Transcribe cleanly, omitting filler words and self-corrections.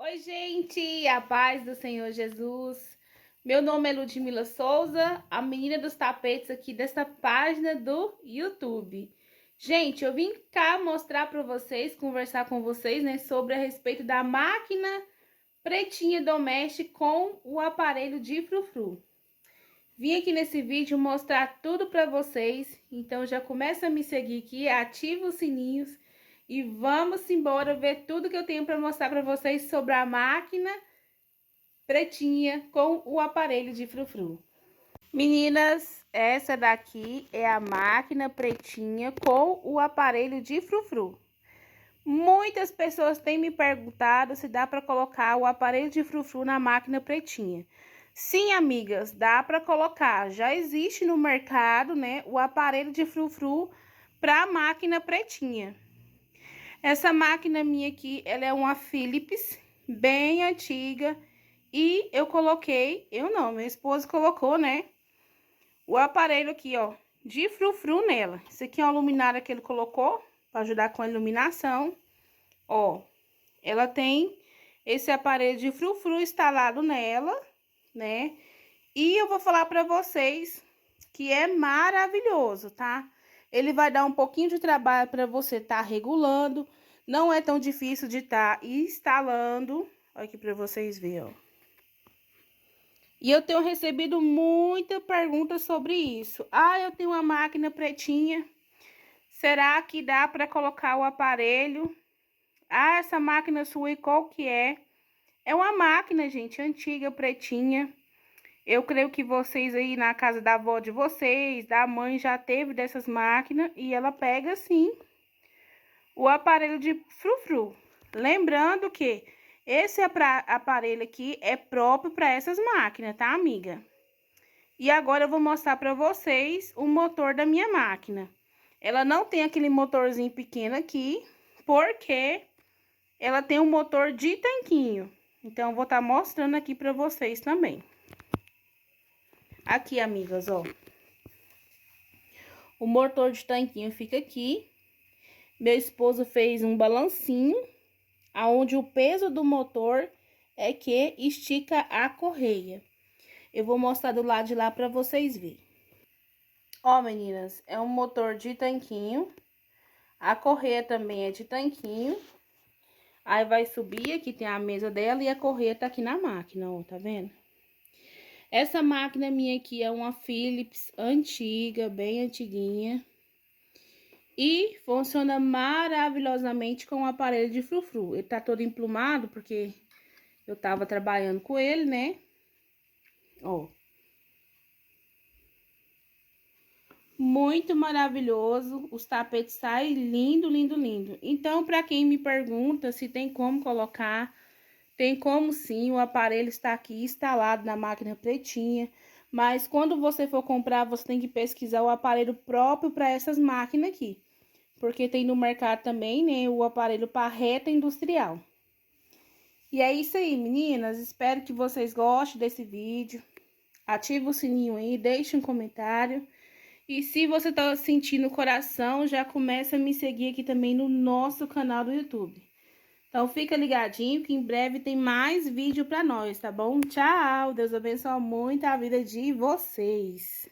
Oi, gente, a paz do Senhor Jesus. Meu nome é Ludmila Souza, a menina dos tapetes aqui dessa página do YouTube. Gente, eu vim cá mostrar para vocês, conversar com vocês, né, sobre a respeito da máquina pretinha doméstica com o aparelho de frufru. Vim aqui nesse vídeo mostrar tudo para vocês, então já começa a me seguir aqui, ativa os sininhos e vamos embora ver tudo que eu tenho para mostrar para vocês sobre a máquina pretinha com o aparelho de frufru. Meninas, essa daqui é a máquina pretinha com o aparelho de frufru. Muitas pessoas têm me perguntado se dá para colocar o aparelho de frufru na máquina pretinha. Sim, amigas, dá para colocar. Já existe no mercado, né, o aparelho de frufru para a máquina pretinha. Essa máquina minha aqui, ela é uma Philips, bem antiga. E eu coloquei, meu esposo colocou, né, o aparelho aqui, ó, de frufru nela. Isso aqui é uma luminária que ele colocou para ajudar com a iluminação. Ó, ela tem esse aparelho de frufru instalado nela, né? E eu vou falar para vocês que é maravilhoso, tá? Ele vai dar um pouquinho de trabalho para você tá regulando. Não é tão difícil de tá instalando. Olha aqui para vocês verem, ó. E eu tenho recebido muita pergunta sobre isso. Ah, eu tenho uma máquina pretinha. Será que dá para colocar o aparelho? Ah, essa máquina sua, qual que é? É uma máquina, gente, antiga, pretinha. Eu creio que vocês aí na casa da avó de vocês, da mãe, já teve dessas máquinas. E ela pega, sim, o aparelho de frufru. Lembrando que esse aparelho aqui é próprio para essas máquinas, tá, amiga? E agora eu vou mostrar para vocês o motor da minha máquina. Ela não tem aquele motorzinho pequeno aqui, porque ela tem um motor de tanquinho. Então, eu vou estar mostrando aqui para vocês também. Aqui, amigas, ó. O motor de tanquinho fica aqui. Meu esposo fez um balancinho, aonde o peso do motor é que estica a correia. Eu vou mostrar do lado de lá para vocês verem. Ó, meninas, é um motor de tanquinho. A correia também é de tanquinho. Aí vai subir, aqui tem a mesa dela e a correia tá aqui na máquina, ó, tá vendo? Essa máquina minha aqui é uma Philips antiga, bem antiguinha. E funciona maravilhosamente com o aparelho de frufru. Ele tá todo emplumado porque eu tava trabalhando com ele, né? Ó. Muito maravilhoso. Os tapetes saem lindo, lindo, lindo. Então, para quem me pergunta se tem como colocar, tem como sim. O aparelho está aqui instalado na máquina pretinha. Mas quando você for comprar, você tem que pesquisar o aparelho próprio para essas máquinas aqui. Porque tem no mercado também, né, o aparelho para reta industrial. E é isso aí, meninas. Espero que vocês gostem desse vídeo. Ativa o sininho aí, deixe um comentário. E se você tá sentindo o coração, já começa a me seguir aqui também no nosso canal do YouTube. Então, fica ligadinho que em breve tem mais vídeo pra nós, tá bom? Tchau! Deus abençoe muito a vida de vocês.